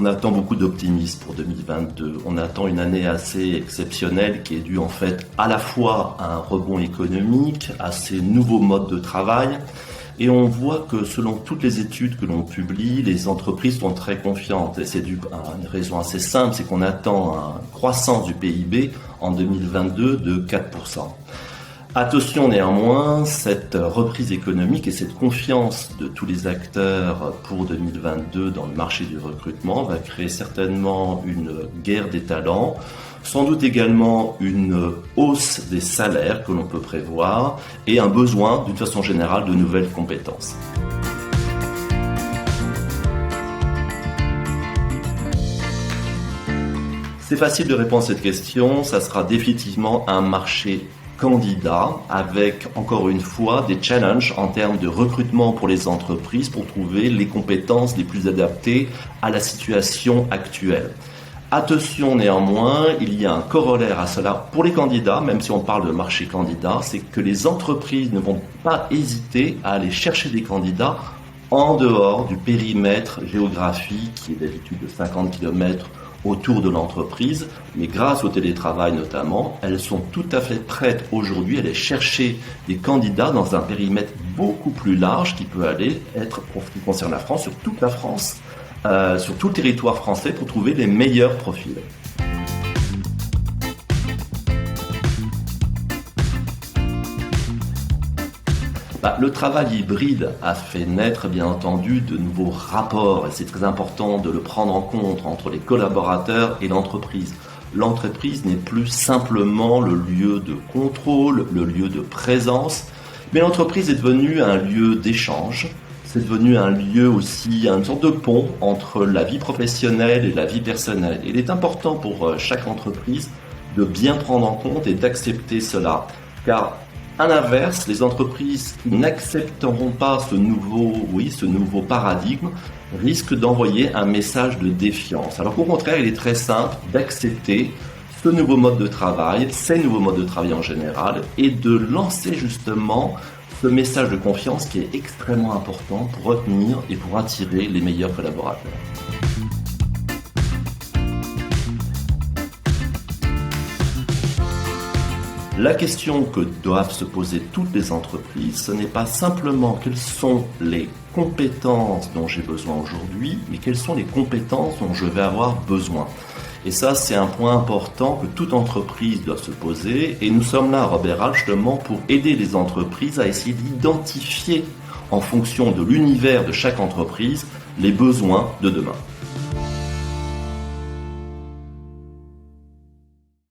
On attend beaucoup d'optimisme pour 2022. On attend une année assez exceptionnelle qui est due en fait à la fois à un rebond économique, à ces nouveaux modes de travail. Et on voit que selon toutes les études que l'on publie, les entreprises sont très confiantes. Et c'est dû à une raison assez simple, c'est qu'on attend une croissance du PIB en 2022 de 4%. Attention néanmoins, cette reprise économique et cette confiance de tous les acteurs pour 2022 dans le marché du recrutement va créer certainement une guerre des talents, sans doute également une hausse des salaires que l'on peut prévoir et un besoin d'une façon générale de nouvelles compétences. C'est facile de répondre à cette question, ça sera définitivement un marché candidat avec, encore une fois, des challenges en termes de recrutement pour les entreprises pour trouver les compétences les plus adaptées à la situation actuelle. Attention néanmoins, il y a un corollaire à cela pour les candidats, même si on parle de marché candidat, c'est que les entreprises ne vont pas hésiter à aller chercher des candidats en dehors du périmètre géographique qui est d'habitude de 50 km autour de l'entreprise, mais grâce au télétravail notamment, elles sont tout à fait prêtes aujourd'hui à aller chercher des candidats dans un périmètre beaucoup plus large qui peut aller être, pour ce qui concerne la France, sur toute la France, sur tout le territoire français pour trouver les meilleurs profils. Le travail hybride a fait naître, bien entendu, de nouveaux rapports et c'est très important de le prendre en compte entre les collaborateurs et l'entreprise. L'entreprise n'est plus simplement le lieu de contrôle, le lieu de présence, mais l'entreprise est devenue un lieu d'échange. C'est devenu un lieu aussi, une sorte de pont entre la vie professionnelle et la vie personnelle. Il est important pour chaque entreprise de bien prendre en compte et d'accepter cela, car à l'inverse, les entreprises qui n'accepteront pas ce nouveau paradigme risquent d'envoyer un message de défiance. Alors qu'au contraire, il est très simple d'accepter ce nouveau mode de travail, ces nouveaux modes de travail en général, et de lancer justement ce message de confiance qui est extrêmement important pour retenir et pour attirer les meilleurs collaborateurs. La question que doivent se poser toutes les entreprises, ce n'est pas simplement quelles sont les compétences dont j'ai besoin aujourd'hui, mais quelles sont les compétences dont je vais avoir besoin. Et ça, c'est un point important que toute entreprise doit se poser. Et nous sommes là à Robert Half justement pour aider les entreprises à essayer d'identifier, en fonction de l'univers de chaque entreprise, les besoins de demain.